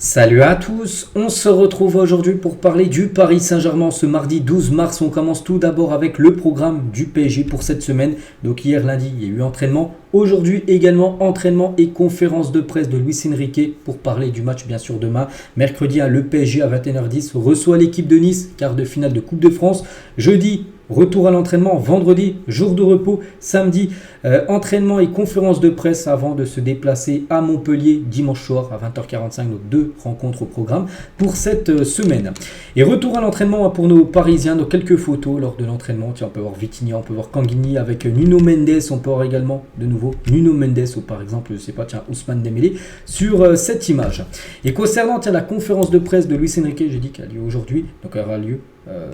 Salut à tous, on se retrouve aujourd'hui pour parler du Paris Saint-Germain ce mardi 12 mars. On commence tout d'abord avec le programme du PSG pour cette semaine. Donc hier lundi, il y a eu entraînement. Aujourd'hui également entraînement et conférence de presse de Luis Enrique pour parler du match bien sûr demain. Mercredi, le PSG à 21h10 reçoit l'équipe de Nice, quart de finale de Coupe de France. Jeudi, retour à l'entraînement. Vendredi, jour de repos. Samedi, entraînement et conférence de presse avant de se déplacer à Montpellier dimanche soir à 20h45. Donc deux rencontres au programme pour cette semaine. Et retour à l'entraînement pour nos Parisiens. Donc quelques photos lors de l'entraînement. Tiens, on peut voir Vitinha, on peut voir Kanghini avec Nuno Mendes. On peut voir également de nouveau Nuno Mendes ou par exemple, je sais pas, tiens, Ousmane Dembélé sur cette image. Et concernant la conférence de presse de Luis Enrique, j'ai dit qu'elle a lieu aujourd'hui. Donc elle aura lieu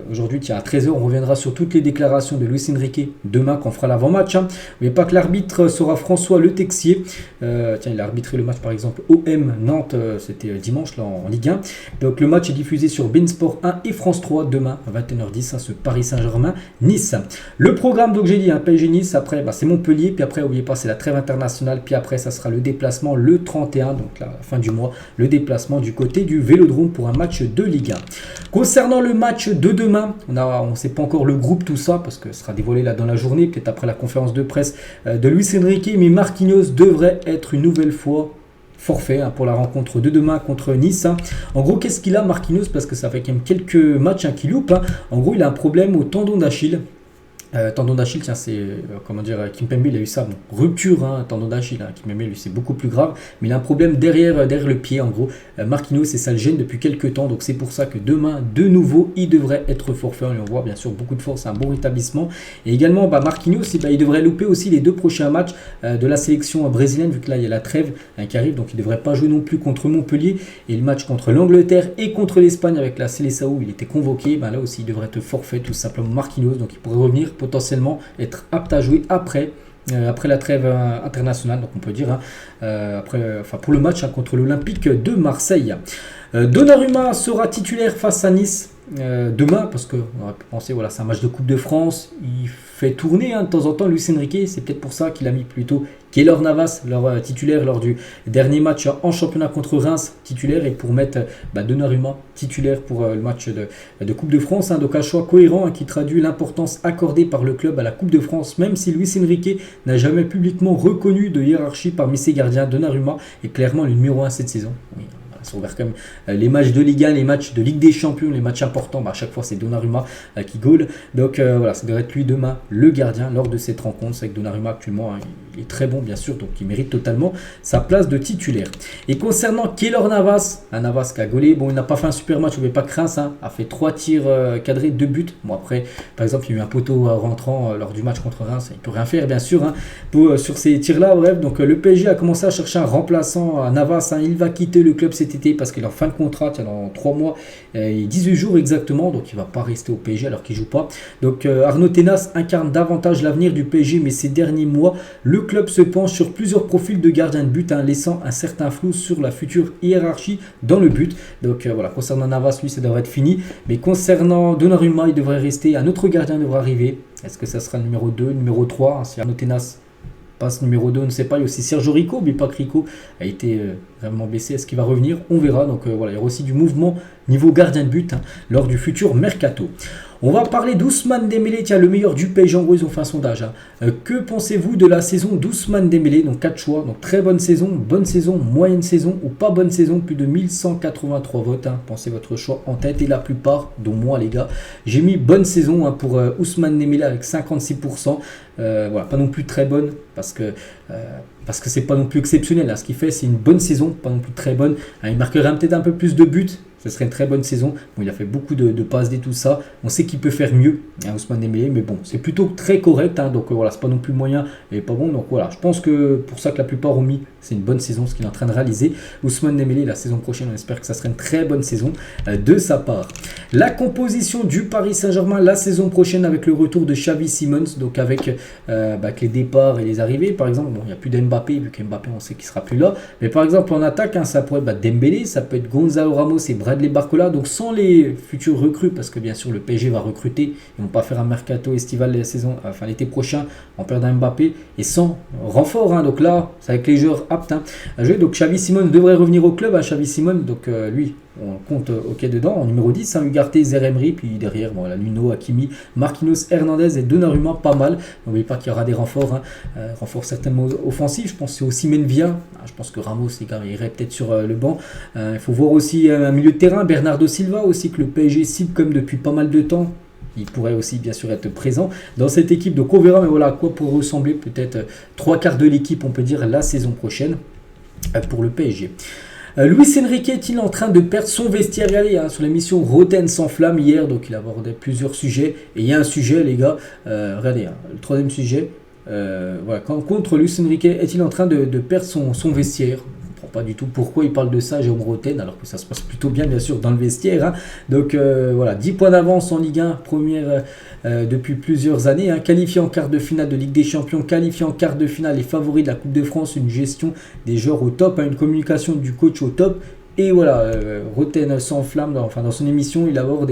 aujourd'hui, à 13h, on reviendra sur toutes les déclarations de Luis Enrique demain quand on fera l'avant-match. N'oubliez pas que l'arbitre sera François Le Texier. Il a arbitré le match par exemple OM Nantes, c'était dimanche là, en Ligue 1. Donc le match est diffusé sur Beansport 1 et France 3 demain à 21h10, ce Paris Saint-Germain Nice. Le programme, donc j'ai dit, PSG Nice, après c'est Montpellier, puis après n'oubliez pas c'est la trêve internationale, puis après ça sera le déplacement le 31, donc la fin du mois, le déplacement du côté du Vélodrome pour un match de Ligue 1. Concernant le match de demain, on ne sait pas encore le groupe, tout ça, parce que ce sera dévoilé là dans la journée, peut-être après la conférence de presse de Luis Enrique, mais Marquinhos devrait être une nouvelle fois forfait pour la rencontre de demain contre Nice. En gros, qu'est-ce qu'il a Marquinhos? Parce que ça fait quand même quelques matchs qu'il loupe. En gros, il a un problème au tendon d'Achille. Tendon d'Achille, tiens, c'est comment dire, Kimpembe il a eu ça, rupture, tendon d'Achille. Kimpembe lui c'est beaucoup plus grave, mais il a un problème derrière le pied en gros. Marquinhos, et ça le gêne depuis quelques temps, donc c'est pour ça que demain de nouveau il devrait être forfait. On lui envoie bien sûr beaucoup de force, un bon rétablissement. Et également Marquinhos, il devrait louper aussi les deux prochains matchs de la sélection brésilienne, vu que là il y a la trêve qui arrive, donc il ne devrait pas jouer non plus contre Montpellier. Et le match contre l'Angleterre et contre l'Espagne avec la Seleção, il était convoqué, là aussi il devrait être forfait tout simplement Marquinhos, donc il pourrait revenir potentiellement être apte à jouer après la trêve internationale, donc on peut dire pour le match contre l'Olympique de Marseille. Donnarumma sera titulaire face à Nice demain, parce qu'on aurait pu penser c'est un match de Coupe de France, il fait tourner de temps en temps Luis Enrique, c'est peut-être pour ça qu'il a mis plutôt Keylor Navas, leur titulaire lors du dernier match en championnat contre Reims, titulaire, et pour mettre Donnarumma titulaire pour le match de Coupe de France. Donc un choix cohérent qui traduit l'importance accordée par le club à la Coupe de France, même si Luis Enrique n'a jamais publiquement reconnu de hiérarchie parmi ses gardiens. Donnarumma est clairement le numéro 1 cette saison. Oui. Si on regarde les matchs de Ligue 1, les matchs de Ligue des Champions, les matchs importants, à chaque fois c'est Donnarumma qui goal. Donc ça devrait être lui demain le gardien lors de cette rencontre. C'est que Donnarumma actuellement il est très bon bien sûr, donc il mérite totalement sa place de titulaire. Et concernant Keylor Navas, Navas qui a gaulé, il n'a pas fait un super match, on ne pas craindre, a fait 3 tirs cadrés, 2 buts. Après par exemple il y a eu un poteau rentrant lors du match contre Reims, il ne peut rien faire bien sûr sur ces tirs là. Bref, donc le PSG a commencé à chercher un remplaçant à Navas, il va quitter le club cet été parce qu'il est en fin de contrat dans 3 mois et 18 jours exactement, donc il ne va pas rester au PSG alors qu'il ne joue pas. Donc Arnaud Tenas incarne davantage l'avenir du PSG, mais ces derniers mois le club se penche sur plusieurs profils de gardiens de but, laissant un certain flou sur la future hiérarchie dans le but. Donc concernant Navas, lui ça devrait être fini, mais concernant Donnarumma il devrait rester, un autre gardien devrait arriver. Est-ce que ça sera le numéro 2, numéro 3, si Arnaud Tenas passe numéro 2, on ne sait pas. Il y a aussi Sergio Rico, mais pas que Rico a été vraiment blessé. Est-ce qu'il va revenir? On verra. Donc il y aura aussi du mouvement niveau gardien de but lors du futur mercato. On va parler d'Ousmane Dembélé, le meilleur du PSG. En gros, ils ont fait un sondage. Que pensez-vous de la saison d'Ousmane Dembélé? Donc 4 choix. Donc très bonne saison, moyenne saison ou pas bonne saison. Plus de 1183 votes. Pensez votre choix en tête. Et la plupart, dont moi les gars, j'ai mis bonne saison pour Ousmane Dembélé avec 56%. Pas non plus très bonne parce que c'est pas non plus exceptionnel. Ce qu'il fait, c'est une bonne saison, pas non plus très bonne. Il marquerait peut-être un peu plus de buts. Ce serait une très bonne saison. Il a fait beaucoup de passes D, tout ça. On sait qu'il peut faire mieux, Ousmane Dembélé, mais c'est plutôt très correct. Donc c'est pas non plus moyen et pas bon. Donc je pense que pour ça que la plupart ont mis, c'est une bonne saison ce qu'il est en train de réaliser. Ousmane Dembélé, la saison prochaine, on espère que ça serait une très bonne saison de sa part. La composition du Paris Saint-Germain la saison prochaine avec le retour de Xavi Simons, donc avec les départs et les arrivées. Par exemple, il n'y a plus d'Mbappé, vu qu'Mbappé on sait qu'il sera plus là. Mais par exemple en attaque, ça pourrait être Dembélé, ça peut être Gonzalo Ramos et Brahim Bradley Barcola, donc sans les futurs recrues, parce que bien sûr le PSG va recruter, ils vont pas faire un mercato estival l'été prochain en perdant Mbappé, et sans renfort, hein, donc là c'est avec les joueurs aptes à jouer. Donc Xavi Simons devrait revenir au club, Xavi Simons, donc lui on compte OK dedans, en numéro 10, Ugarte, Zeremri, puis derrière, voilà, Nuno, Hakimi, Marquinhos, Hernandez et Donnarumma, pas mal. N'oubliez pas qu'il y aura des renforts, renforts certainement offensifs. Je pense que c'est aussi Menvia. Je pense que Ramos irait peut-être sur le banc. Il faut voir aussi un milieu de terrain, Bernardo Silva aussi, que le PSG cible comme depuis pas mal de temps. Il pourrait aussi bien sûr être présent dans cette équipe. Donc on verra, mais voilà à quoi pourrait ressembler peut-être 3/4 de l'équipe, on peut dire, la saison prochaine pour le PSG. Luis Enrique est-il en train de perdre son vestiaire? Regardez, sur l'émission Roten sans flamme hier, donc il abordait plusieurs sujets. Et il y a un sujet, les gars, regardez, le troisième sujet. Voilà, contre Luis Enrique, est-il en train de perdre son vestiaire? Je ne comprends pas du tout pourquoi il parle de ça, Jérôme Roten, alors que ça se passe plutôt bien sûr dans le vestiaire. Donc voilà, 10 points d'avance en Ligue 1, première depuis plusieurs années, qualifié en quart de finale de Ligue des Champions, qualifié en quart de finale et favori de la Coupe de France, une gestion des joueurs au top, une communication du coach au top. Et voilà, Roten s'enflamme dans son émission, il aborde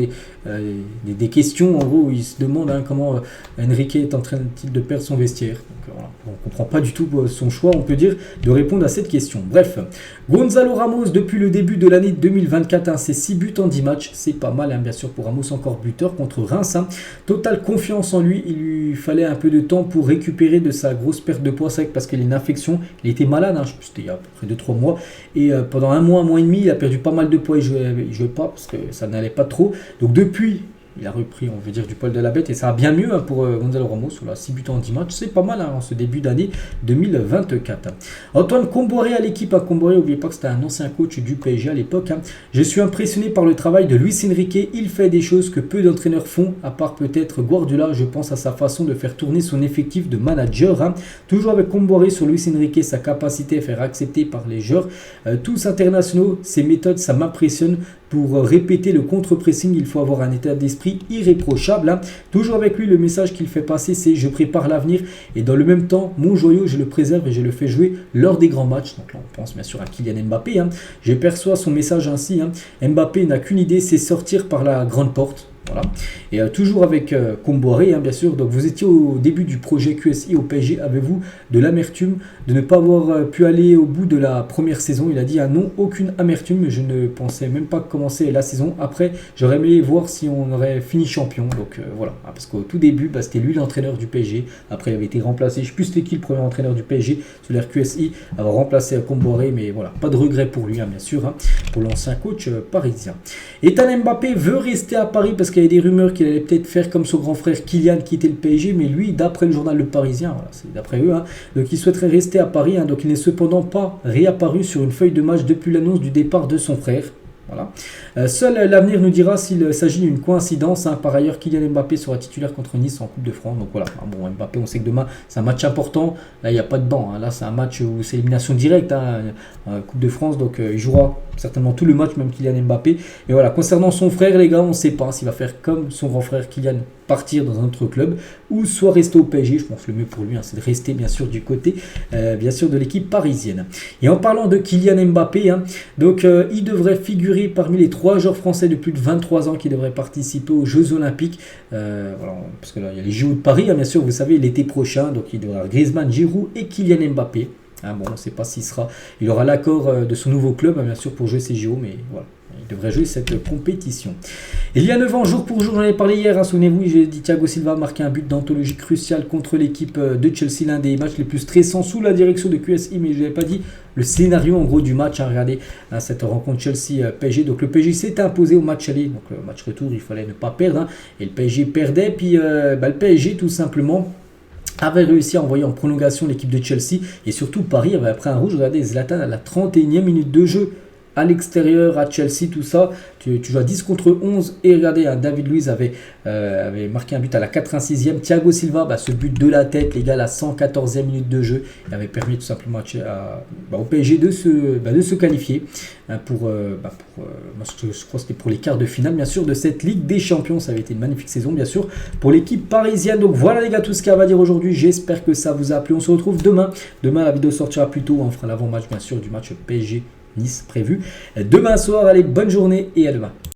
des questions en gros où il se demande comment Enrique est en train de perdre son vestiaire. Donc, voilà, on ne comprend pas du tout son choix, on peut dire, de répondre à cette question. Bref, Gonzalo Ramos, depuis le début de l'année 2024, c'est 6 buts en 10 matchs, c'est pas mal, bien sûr pour Ramos, encore buteur contre Reims. Totale confiance en lui, il lui fallait un peu de temps pour récupérer de sa grosse perte de poids, c'est parce qu'il a une infection, il était malade, je sais plus, c'était il y a à peu près 2-3 mois, et pendant un mois et demi, il a perdu pas mal de poids, il jouait pas parce que ça n'allait pas trop. Donc depuis, il a repris, on veut dire, du poil de la bête et ça va bien mieux pour Gonzalo Ramos. Voilà, 6 buts en 10 matchs, c'est pas mal en ce début d'année 2024. Antoine Comboiré à l'équipe. Comboiré, n'oubliez pas que c'était un ancien coach du PSG à l'époque. Je suis impressionné par le travail de Luis Enrique. Il fait des choses que peu d'entraîneurs font, à part peut-être Guardiola. Je pense à sa façon de faire tourner son effectif de manager. Toujours avec Comboiré sur Luis Enrique, sa capacité à faire accepter par les joueurs, tous internationaux, ses méthodes, ça m'impressionne. Pour répéter le contre-pressing, il faut avoir un état d'esprit irréprochable. Toujours avec lui, le message qu'il fait passer, c'est « Je prépare l'avenir et dans le même temps, mon joyau, je le préserve et je le fais jouer lors des grands matchs. » Donc là, on pense bien sûr à Kylian Mbappé. Je perçois son message ainsi. Mbappé n'a qu'une idée, c'est sortir par la grande porte. Voilà. Et toujours avec Comboiré, bien sûr. Donc vous étiez au début du projet QSI au PSG. Avez-vous de l'amertume de ne pas avoir pu aller au bout de la première saison? Il a dit non, aucune amertume. Je ne pensais même pas commencer la saison. Après, j'aurais aimé voir si on aurait fini champion. Donc voilà. Parce qu'au tout début, c'était lui l'entraîneur du PSG. Après, il avait été remplacé. Je ne sais plus c'était qui le premier entraîneur du PSG sur l'ère QSI. Avoir remplacé Comboiré. Mais voilà, pas de regret pour lui, bien sûr. Pour l'ancien coach parisien. Ethan Mbappé veut rester à Paris parce qu'il y avait des rumeurs qu'il allait peut-être faire comme son grand frère Kylian, quitter le PSG, mais lui, d'après le journal Le Parisien, voilà, c'est d'après eux, donc il souhaiterait rester à Paris, donc il n'est cependant pas réapparu sur une feuille de match depuis l'annonce du départ de son frère. Voilà. Seul l'avenir nous dira s'il s'agit d'une coïncidence. Par ailleurs, Kylian Mbappé sera titulaire contre Nice en Coupe de France. Donc voilà. Bon, Mbappé, on sait que demain, c'est un match important. Là, il n'y a pas de banc. Là, c'est un match où c'est élimination directe. Coupe de France. Donc, il jouera certainement tout le match, même Kylian Mbappé. Et voilà. Concernant son frère, les gars, on ne sait pas s'il va faire comme son grand frère Kylian, partir dans un autre club ou soit rester au PSG. Je pense que le mieux pour lui, c'est de rester bien sûr du côté bien sûr de l'équipe parisienne. Et en parlant de Kylian Mbappé, donc il devrait figurer parmi les 3 joueurs français de plus de 23 ans qui devraient participer aux Jeux Olympiques. Voilà, parce que là, il y a les JO de Paris, bien sûr, vous savez, l'été prochain. Donc il devra Griezmann, Giroud et Kylian Mbappé. Bon, on ne sait pas s'il sera. Il aura l'accord de son nouveau club, bien sûr, pour jouer ces JO, mais voilà. Il devrait jouer cette compétition. Il y a 9 ans, jour pour jour, j'en ai parlé hier, souvenez-vous, j'ai dit Thiago Silva a marqué un but d'anthologie crucial contre l'équipe de Chelsea, l'un des matchs les plus stressants sous la direction de QSI, mais je n'avais pas dit le scénario en gros du match. Regardez cette rencontre Chelsea-PSG. Donc le PSG s'est imposé au match aller, donc le match retour, il fallait ne pas perdre, et le PSG perdait, puis le PSG tout simplement avait réussi à envoyer en prolongation l'équipe de Chelsea, et surtout Paris avait pris un rouge. Regardez, Zlatan à la 31e minute de jeu à l'extérieur, à Chelsea, tout ça. Tu joues à 10 contre 11. Et regardez, David Luiz avait marqué un but à la 86e. Thiago Silva, ce but de la tête, les gars, à la 114e minute de jeu, il avait permis tout simplement au PSG de se qualifier pour je crois que c'était pour les quarts de finale, bien sûr, de cette Ligue des Champions. Ça avait été une magnifique saison, bien sûr, pour l'équipe parisienne. Donc voilà, les gars, tout ce qu'il y a à dire aujourd'hui. J'espère que ça vous a plu. On se retrouve demain. Demain, la vidéo sortira plus tôt. On fera l'avant-match, bien sûr, du match PSG Nice prévu demain soir. Allez, bonne journée et à demain.